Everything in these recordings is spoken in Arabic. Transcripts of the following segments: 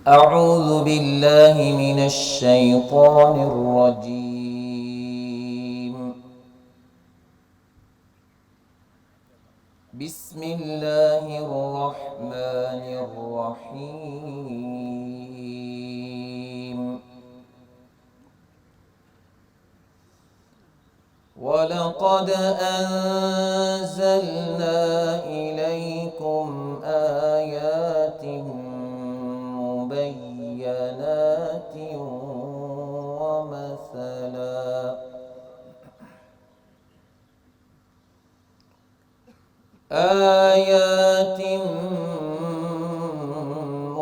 أعوذ بالله من الشيطان الرجيم. بسم الله الرحمن الرحيم. ولقد أنزلنا إليكم آيات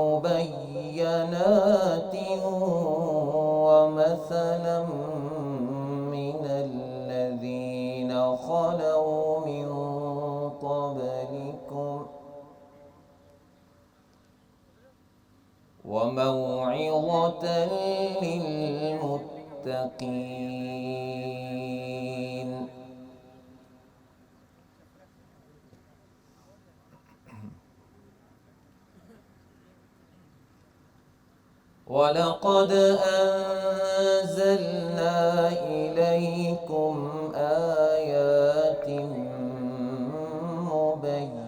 مبينات ومثلا من الذين خلوا من قبلكم وموعظة للمتقين. ولقد أنزلنا إليكم آيات مبينات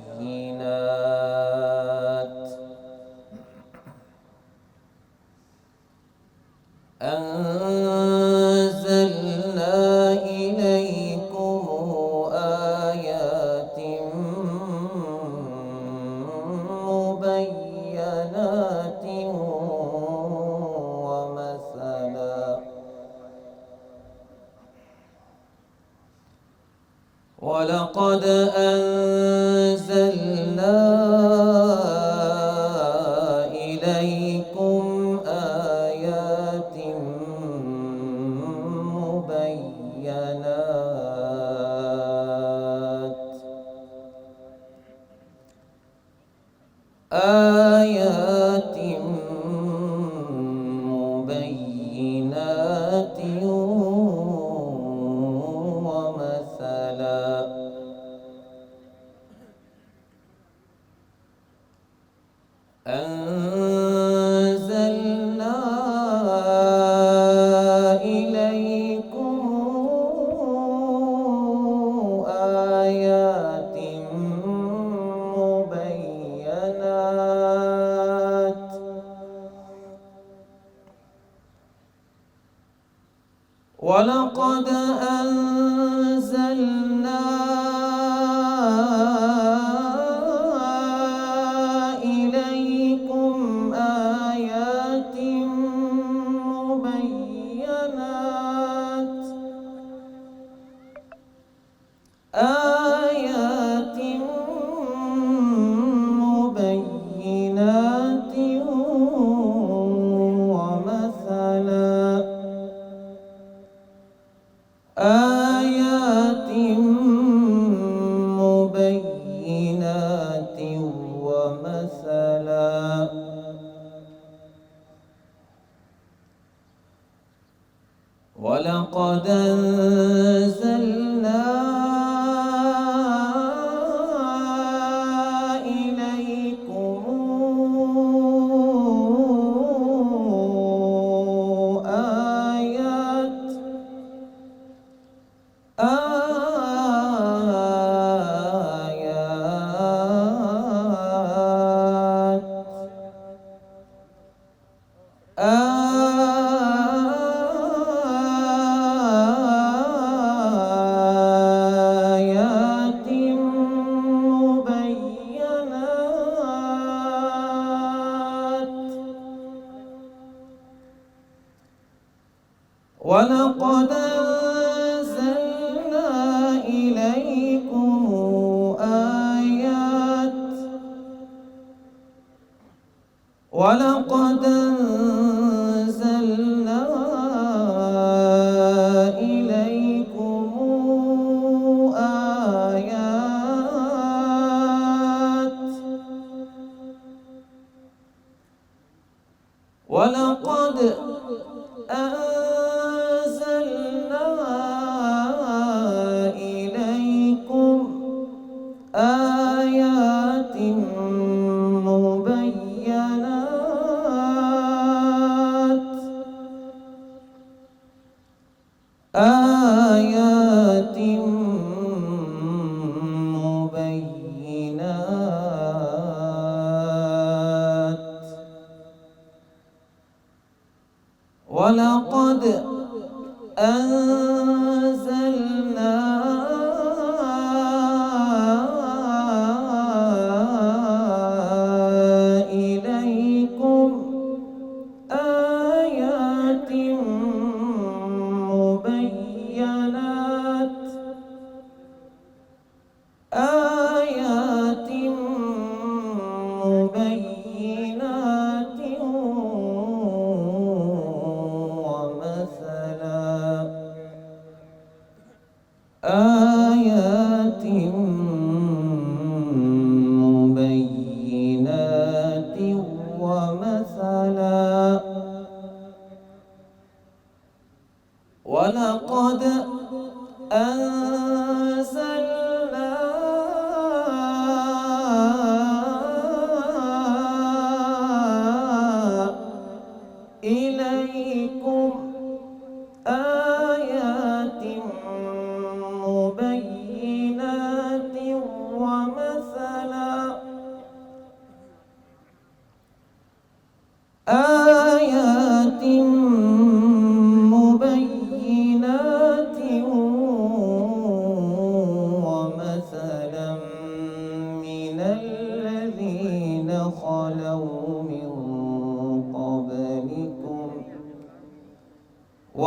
ولقد أنزلنا إليكم آيات مبينات أنزلنا إليكم آيات مبينات ولقد أنزلنا إليكم آيات مبينات ومثلا ولقد أنزلنا إليكم آيات مبينات ولقد أنزلنا إليكم ولقد أنزلنا إليكم آيات ولقد أنزلنا إليكم آيات مبينات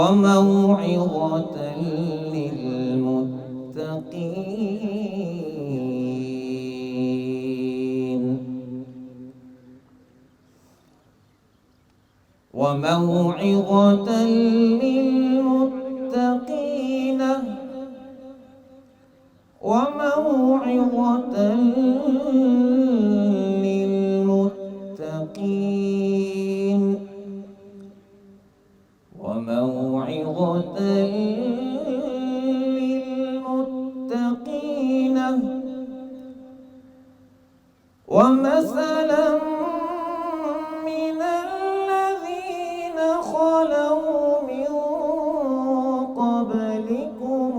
وموعظة للمتقين وموعظة للمتقين وموعظة للمتقين وموعظة للمتقين ومثلا من الذين خلوا من قبلكم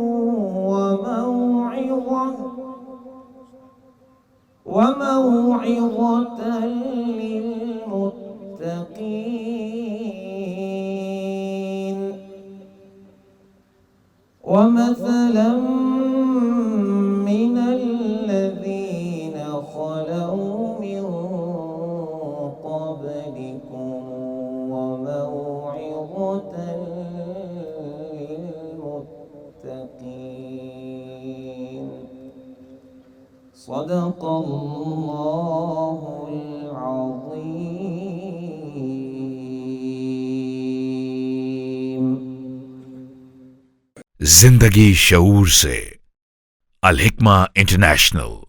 وموعظة للمتقين ومثلا من الذين خلوا من قبلكم وموعظة للمتقين صدق الله العظيم. जिंदगी शऊर से अल हिकमा इंटरनेशनल।